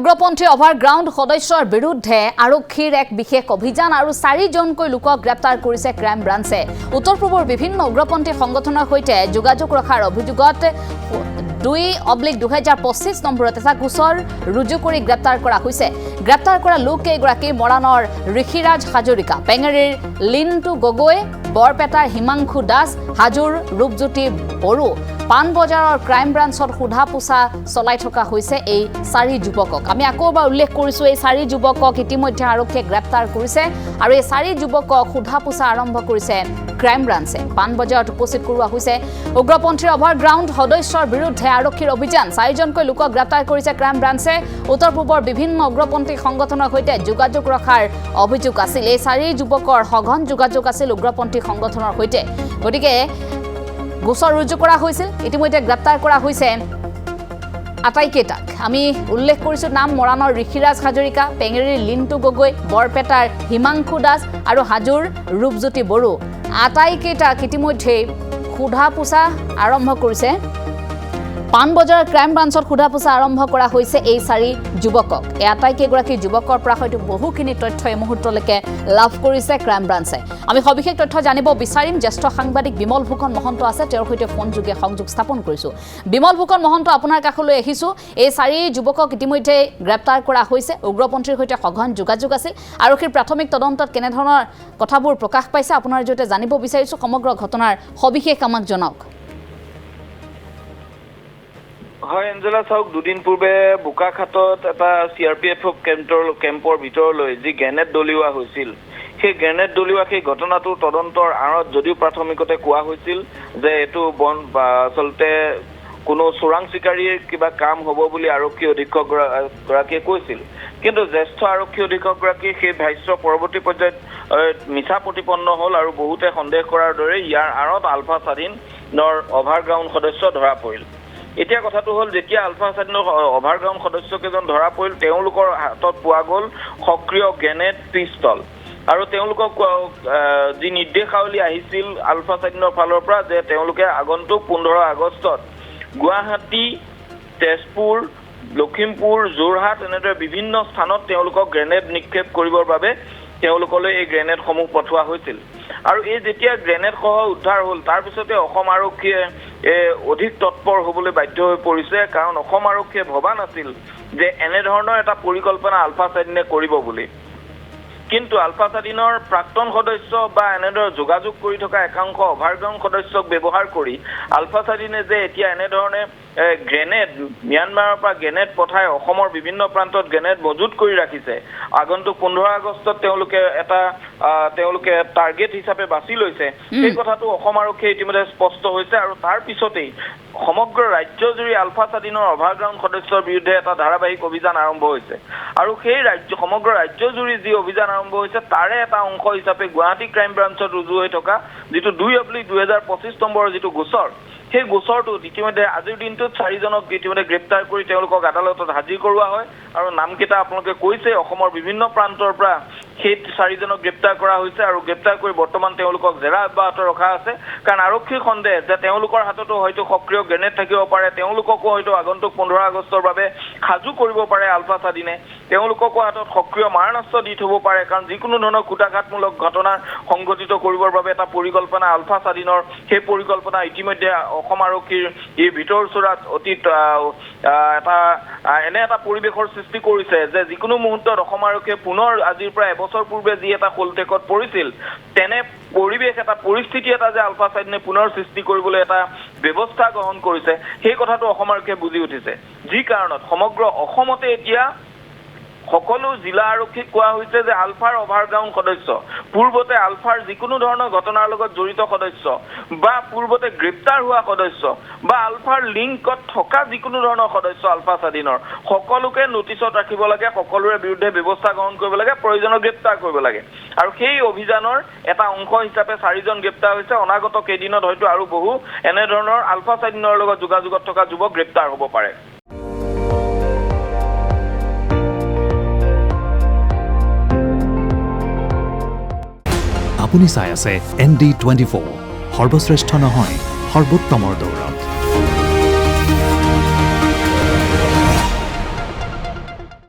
উগ্ৰপন্থী অভাৰগ্ৰাউণ্ড সদস্যৰ বিৰুদ্ধে আৰক্ষীৰ এক বিশেষ অভিযান আৰু 4জনকৈ লোকক গ্ৰেপ্তাৰ কৰিছে ক্ৰাইম ব্ৰাঞ্চে। উত্তৰ পূবৰ বিভিন্ন উগ্ৰপন্থী সংগঠনৰ সৈতে যোগাযোগ ৰখাৰ অভিযোগত 2/2025 নম্বৰত এটা গোচৰ ৰুজু কৰি গ্ৰেপ্তাৰ কৰা হৈছে। গ্ৰেপ্তাৰ কৰা লোককেইগৰাকী মৰাণৰ ঋষিৰাজ হাজৰিকা, পেঙেৰীৰ লিণ্টু গগৈ, বৰপেটাৰ হিমাংশু দাস, হাজোৰ ৰূপজ্যোতি বড়ো। পাণবজাৰৰ ক্ৰাইম ব্ৰাঞ্চত সোধা পোছা চলাই থকা হৈছে এই 4 যুৱকক। আমি আকৌবাৰ উল্লেখ কৰিছো, এই 4 যুৱকক ইতিমধ্যে আৰক্ষীয়ে গ্ৰেপ্তাৰ কৰিছে আৰু এই 4 যুৱকক সোধা পোছা আৰম্ভ কৰিছে ক্ৰাইম ব্ৰাঞ্চে। পাণবজাৰত উপস্থিত কৰোৱা হৈছে উগ্ৰপন্থীৰ অভাৰগ্ৰাউণ্ড সদস্যৰ বিৰুদ্ধে আৰক্ষীৰ অভিযান। 4জনকৈ লোকক গ্ৰেপ্তাৰ কৰিছে ক্ৰাইম ব্ৰাঞ্চে। উত্তৰ পূবৰ বিভিন্ন উগ্ৰপন্থী সংগঠনৰ সৈতে যোগাযোগ ৰখাৰ অভিযোগ আছিল। এই 4 যুৱকৰ সঘন যোগাযোগ আছিল উগ্ৰপন্থী সংগঠনৰ সৈতে। গতিকে গোচৰ ৰুজু কৰা হৈছিল। ইতিমধ্যে গ্ৰেপ্তাৰ কৰা হৈছে আটাইকেইটাক। আমি উল্লেখ কৰিছোঁ নাম: মৰাণৰ ঋষিৰাজ হাজৰিকা, পেঙেৰীৰ লিণ্টু গগৈ, বৰপেটাৰ হিমাংশু দাস আৰু হাজোৰ ৰূপজ্যোতি বড়ো। আটাইকেইটাক ইতিমধ্যে সোধা পোছা আৰম্ভ কৰিছে। পাণবজাৰৰ ক্ৰাইম ব্ৰাঞ্চত সোধা পোছা আৰম্ভ কৰা হৈছে এই 4 যুৱকক। এই আটাইকেইগৰাকী যুৱকৰ পৰা হয়তো বহুখিনি তথ্য এই মুহূৰ্তলৈকে লাভ কৰিছে ক্ৰাইম ব্ৰাঞ্চে। আমি সবিশেষ তথ্য জানিব বিচাৰিম। জ্যেষ্ঠ সাংবাদিক বিমল ফুকন মহন্ত আছে, তেওঁৰ সৈতে ফোনযোগে সংযোগ স্থাপন কৰিছোঁ। বিমল ফুকন মহন্ত, আপোনাৰ কাষলৈ আহিছোঁ। এই 4 যুৱকক ইতিমধ্যে গ্ৰেপ্তাৰ কৰা হৈছে। উগ্ৰপন্থীৰ সৈতে সঘন যোগাযোগ আছিল। আৰক্ষীৰ প্ৰাথমিক তদন্তত কেনেধৰণৰ কথাবোৰ প্ৰকাশ পাইছে আপোনাৰ জৰিয়তে জানিব বিচাৰিছোঁ। সমগ্ৰ ঘটনাৰ সবিশেষ আমাক জনাওক। হয় এঞ্জেলা, চাওক, দুদিন পূৰ্বে বোকাখাতত এটা CRPF কেম্পৰ ভিতৰলৈ যি গ্ৰেনেড দলিওৱা হৈছিল, সেই গ্ৰেনেড দলিওৱা সেই ঘটনাটোৰ তদন্তৰ আঁৰত যদিও প্ৰাথমিকতে কোৱা হৈছিল যে এইটো আচলতে কোনো চোৰাং চিকাৰীৰ কিবা কাম হ'ব বুলি আৰক্ষী অধীক্ষক গৰাকীয়ে কৈছিল, কিন্তু জ্যেষ্ঠ আৰক্ষী অধীক্ষকগৰাকী সেই ভাষ্য পৰৱৰ্তী পৰ্যায়ত মিছা প্ৰতিপন্ন হ'ল আৰু বহুতে সন্দেহ কৰাৰ দৰে ইয়াৰ আঁৰত আলফা স্বাধীনৰ অভাৰগ্ৰাউণ্ড সদস্য ধৰা পৰিল। এতিয়া কথাটো হ'ল, যেতিয়া আলফা স্বাধীনৰ অভাৰগ্ৰাউণ্ড সদস্যকেইজন ধৰা পৰিল, তেওঁলোকৰ হাতত পোৱা গ'ল সক্ৰিয় গ্ৰেনেড পিষ্টল আৰু তেওঁলোকক যি নিৰ্দেশাৱলী আহিছিল আলফা স্বাধীনৰ ফালৰ পৰা যে তেওঁলোকে আগন্তুক 15 আগষ্টত গুৱাহাটী, তেজপুৰ, লখিমপুৰ, যোৰহাট এনেদৰে বিভিন্ন স্থানত তেওঁলোকক গ্ৰেনেড নিক্ষেপ কৰিবৰ বাবে তেওঁলোকলৈ এই গ্ৰেনেডসমূহ পঠোৱা হৈছিল। আৰু এই যেতিয়া গ্ৰেনেডসহ উদ্ধাৰ হ'ল, তাৰপিছতে অসম আৰক্ষীয়ে অধিক তৎপৰ হ'বলৈ বাধ্য হৈ পৰিছে, কাৰণ অসম আৰক্ষীয়ে ভবা নাছিল যে এনেধৰণৰ এটা পৰিকল্পনা আলফা স্বাধীনে কৰিব বুলি। কিন্তু আলফা স্বাধীনৰ প্ৰাক্তন সদস্য বা এনেদৰে যোগাযোগ কৰি থকা একাংশ অভাৰগ্ৰাউণ্ড সদস্যক ব্যৱহাৰ কৰি আলফা স্বাধীনে যে এতিয়া এনেধৰণে গ্ৰেনেড ম্যানমাৰৰ পৰা গ্ৰেনেড পঠাই অসমৰ বিভিন্ন প্ৰান্তত গ্ৰেনেড মজুত কৰি ৰাখিছে, আগন্তুক 15 আগষ্টত তেওঁলোকে টাৰ্গেট হিচাপে বাছি লৈছে, সেই কথাটো অসম আৰক্ষীয়ে ইতিমধ্যে স্পষ্ট হৈছে। আৰু তাৰ পিছতেই সমগ্ৰ ৰাজ্যজুৰি আলফা স্বাধীনৰ অভাৰগ্ৰাউণ্ড সদস্যৰ বিৰুদ্ধে এটা ধাৰাবাহিক অভিযান আৰম্ভ হৈছে। আৰু সেই সমগ্ৰ ৰাজ্যজুৰি যি অভিযান আৰম্ভ হৈছে, তাৰে এটা অংশ হিচাপে গুৱাহাটী ক্ৰাইম ব্ৰাঞ্চত ৰুজু হৈ থকা যিটো 2/2025 নম্বৰৰ যিটো গোচৰ, সেই গোচৰটোত ইতিমধ্যে আজিৰ দিনটোত 4জনক ইতিমধ্যে গ্ৰেপ্তাৰ কৰি তেওঁলোকক আদালতত হাজিৰ কৰোৱা হয়। আৰু নামকেইটা আপোনালোকে কৈছে, অসমৰ বিভিন্ন প্ৰান্তৰ পৰা সেই 4জনক গ্ৰেপ্তাৰ কৰা হৈছে আৰু গ্ৰেপ্তাৰ কৰি বৰ্তমান তেওঁলোকক জেৰা অব্যাহত ৰখা আছে। কাৰণ আৰক্ষীৰ সন্দেহ যে তেওঁলোকৰ হাততো হয়তো সক্ৰিয় গ্ৰেনেড থাকিব পাৰে, তেওঁলোককো হয়তো আগন্তুক 15 আগষ্টৰ বাবে সাজু কৰিব পাৰে আলফা স্বাধীনে, তেওঁলোককো হাতত সক্ৰিয় মাৰণাস্ত্ৰ দি থ'ব পাৰে। কাৰণ যিকোনো ধৰণৰ কুটাঘাতমূলক ঘটনা সংঘটিত কৰিবৰ বাবে এটা পৰিকল্পনা আলফা স্বাধীনৰ, সেই পৰিকল্পনা ইতিমধ্যে অসম আৰক্ষীৰ এই ভিতৰ চোৰাত অতীত এনে এটা পৰিৱেশৰ সৃষ্টি কৰিছে যে যিকোনো মুহূৰ্তত অসম আৰক্ষীয়ে পুনৰ আজিৰ পৰা এবছৰ পূৰ্বে যি এটা শোলটেকত পৰিছিল, তেনে পৰিৱেশ এটা পৰিস্থিতি এটা যে আলফা স্বাধীনে পুনৰ সৃষ্টি কৰিবলৈ এটা ব্যৱস্থা গ্ৰহণ কৰিছে, সেই কথাটো অসম আৰক্ষীয়ে বুজি উঠিছে। যি কাৰণত সমগ্ৰ অসমতে এতিয়া সকলো জিলা আৰক্ষীক কোৱা হৈছে যে আলফাৰ অভাৰগ্ৰাউণ্ড সদস্য, পূৰ্বতে আলফাৰ যিকোনো ধৰণৰ ঘটনাৰ লগত জড়িত সদস্য বা পূৰ্বতে গ্ৰেপ্তাৰ হোৱা সদস্য বা আলফাৰ লিংকত থকা যিকোনো ধৰণৰ সদস্য আলফা স্বাধীনৰ, সকলোকে নটিচত ৰাখিব লাগে, সকলোৰে বিৰুদ্ধে ব্যৱস্থা গ্ৰহণ কৰিব লাগে, প্ৰয়োজনত গ্ৰেপ্তাৰ কৰিব লাগে। আৰু সেই অভিযানৰ এটা অংশ হিচাপে 4জন গ্ৰেপ্তাৰ হৈছে। অনাগত কেইদিনত হয়তো আৰু বহু এনেধৰণৰ আলফা স্বাধীনৰ লগত যোগাযোগত থকা যুৱক গ্ৰেপ্তাৰ হ'ব পাৰে। আপুনি চাই আছে ND24, সৰ্বশ্ৰেষ্ঠ নহয়, সৰ্বোত্তমৰ দৌৰা।